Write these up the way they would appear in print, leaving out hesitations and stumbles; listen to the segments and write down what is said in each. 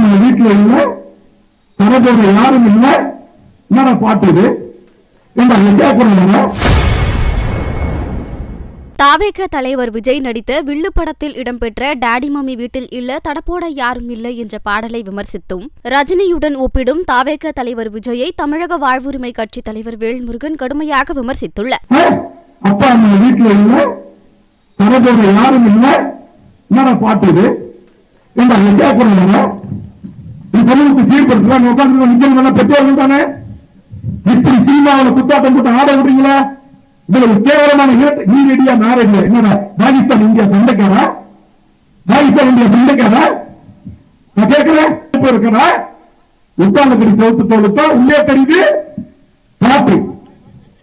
நம்ம வீட்டுல இல்ல, தரப்போற யாரும் இல்ல, என்னடா பாட்டு இது கேட்கணும். தாவேக தலைவர் விஜய் நடித்த வில்லு படத்தில் இடம்பெற்ற டாடி மம்மி வீட்டில் இல்ல தடப்போட யாரும் இல்லை என்ற பாடலை விமர்சித்தும் ரஜினியுடன் ஒப்பிடும் தாவேக தலைவர் விஜயை தமிழக வாழ்வுரிமை கட்சி தலைவர் வேல்முருகன் கடுமையாக விமர்சித்துள்ளார். அப்பா நம்ம வீட்டுல இல்ல, தரப்போற யாரும் இல்ல, என்னடா பாட்டு இது கேட்கணும். சமூகத்தை சீர்படுத்துறாங்க, உட்கார்ந்து பெற்றோர்கள் தானே. இப்படி சினிமாவில் குத்தாட்டம் போட்டு ஆட விடுறீங்களா? இவ்வளவு கேவலமான ஈரடியா மேரேஜ் என்னடா? பாகிஸ்தான் இந்தியா சண்டைக்காரா? பாகிஸ்தான் இந்தியா சண்டைக்காரா? நான் கேட்கிறேன், இருக்கிறா உட்கார்ந்து சவுத்து தோலுக்கா உள்ளே தெரியுது பாட்டு.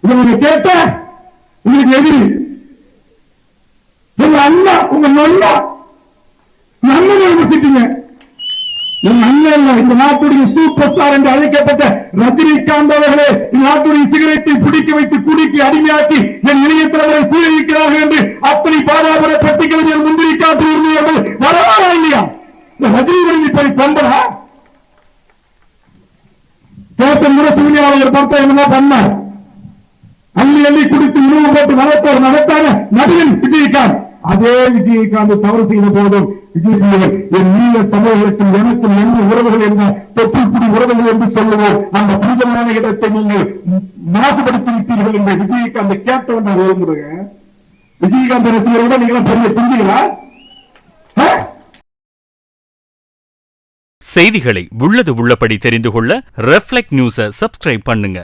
இதை கேட்ட உங்களுக்கு எதிரி உங்க அண்ணா, உங்க நல்லா நல்ல விமர்சிட்டீங்க. இந்த நாட்டுடைய சூப்பர் ஸ்டார் என்று அழைக்கப்பட்ட ரஜினிகாந்த் அவர்களே நாட்டுடைய சிகரெட்டை பிடிக்க வைத்து குடிக்கு அடிமையாக்கி என் இளைய தலைவரை சீரழிக்கிறார்கள் என்று அத்தனை பாராபர பட்டியல் முந்திரி காட்டு உரிமையாளர்கள் வரவாரா இல்லையா? இந்த ரஜினி போய் பண்றா கேட்ட முரசூனியாளர் படத்தை என்ன பண்ணார்? அள்ளி அள்ளி குடித்து உணவு போட்டு வளர்த்தவர் நடத்தான நடிகன் விஜயகாந்த். அதே விஜயகாந்த் தவறு செய்த போதும் விஜய் செய்வர் என் நீங்க தமிழர்களுக்கும் எனக்கும் என்ன உறவுகள் என்ற தொற்றுக்குடி உறவுகள் என்று சொல்லுவோம். அந்த புனிதமான இடத்தை நீங்கள் மாசுபடுத்தி விட்டீர்கள் என்று விஜயகாந்த் கேட்டவன் நான் விரும்புறேன். விஜயகாந்த் ரசிகரோட நீங்க பெரிய புரிஞ்சுங்களா? செய்திகளை உள்ளது உள்ளபடி தெரிந்து கொள்ள ரெஃப்ளெக்ட் நியூஸை சப்ஸ்கிரைப் பண்ணுங்க.